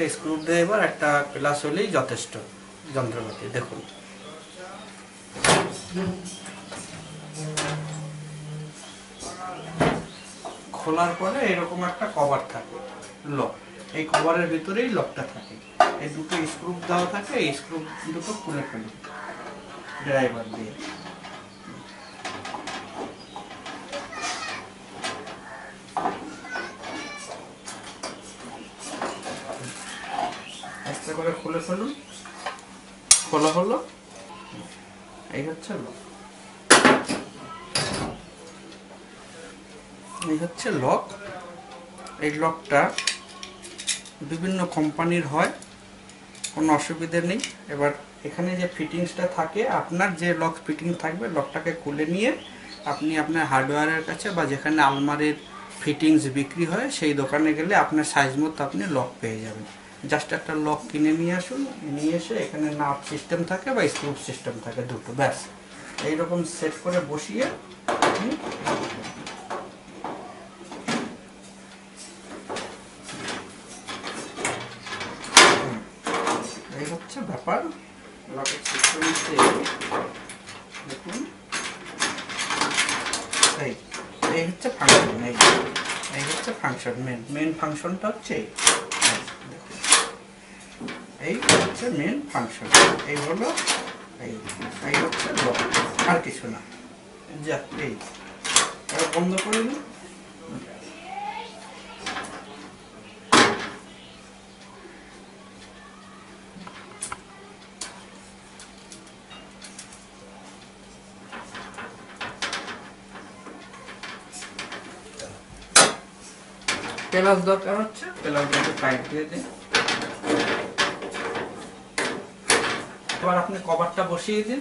একটা screw driver একটা plus হলেই যথেষ্ট যন্ত্রপাতি। দেখুন খোলার পরে এরকম একটা কভার থাকে লক, এই কভারের ভিতরেই লকটা থাকে, এই দুটো স্ক্রু দেওয়া থাকে, এই স্ক্রু দুটো খুলে ফেলুন ড্রাইভার দিয়ে। আস্তে করে খুলে ফেলুন, খোলা হলো। এই হচ্ছে লক, এই হচ্ছে লক। এই লকটা বিভিন্ন কোম্পানির হয়, কোনো অসুবিধে নেই। এবার এখানে যে ফিটিংসটা থাকে, আপনার যে লক ফিটিং থাকবে লকটাকে খুলে নিয়ে আপনি আপনার হার্ডওয়্যারের কাছে বা যেখানে আলমারির ফিটিংস বিক্রি হয় সেই দোকানে গেলে আপনার সাইজ মতো আপনি লক পেয়ে যাবেন। জাস্ট একটা লক কিনে নিয়ে আসুন, নিয়ে এসে এখানে নাট সিস্টেম থাকে বা স্ক্রু সিস্টেম থাকে দুটো, ব্যাস এইরকম সেট করে বসিয়ে আপনি এই হচ্ছে ব্যাপার লকের সিস্টেমে। দেখুন এই হচ্ছে ফাংশন, এই হচ্ছে ফাংশন, মেন ফাংশনটা হচ্ছে এই হচ্ছে মেন ফাংশন, এই হলো এই হচ্ছে লক, আর কিছু না। যা এই বন্ধ করে দিন। প্লাস দরকার হচ্ছে, প্লাস দিয়ে টাইট দিয়ে দিন। এবার আপনি কভারটা বসিয়ে দিন।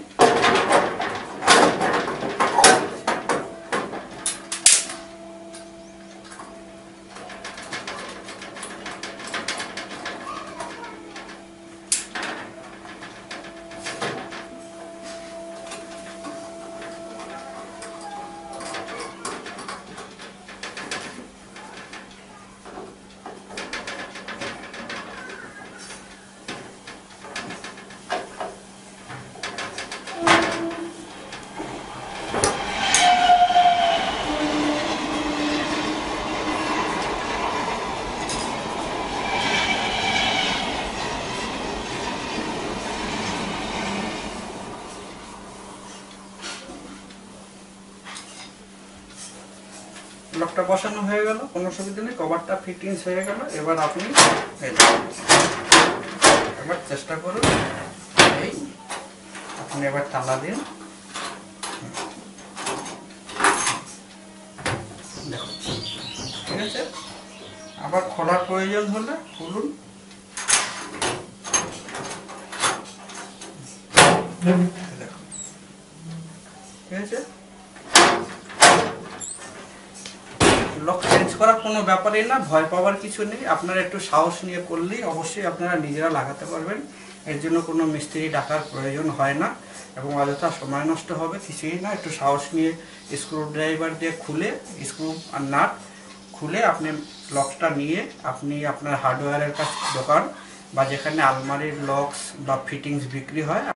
লকটা বসানো হয়ে গেল, কোনো অসুবিধা নেই, কভারটা ফিটিংস হয়ে গেল। এবার আপনি এবার চেষ্টা করুন, এই আপনি এবার তালা দিন। দেখুন ঠিক আছে। আবার খোলার প্রয়োজন হলে খুলুন। দেখুন ঠিক আছে। লক চেঞ্জ করার কোনো ব্যাপারই না, ভয় পাওয়ার কিছু নেই। আপনারা একটু সাহস নিয়ে করলেই অবশ্যই আপনারা নিজেরা লাগাতে পারবেন। এর জন্য কোনো মিস্ত্রি ডাকার প্রয়োজন হয় না এবং অযথা সময় নষ্ট হবে কিছুই না। একটু সাহস নিয়ে স্ক্রু ড্রাইভার দিয়ে খুলে, স্ক্রু আর নাট খুলে আপনি লকটা নিয়ে আপনি আপনার হার্ডওয়্যারের কাছে দোকান বা যেখানে আলমারির লকস বা ফিটিংস বিক্রি হয়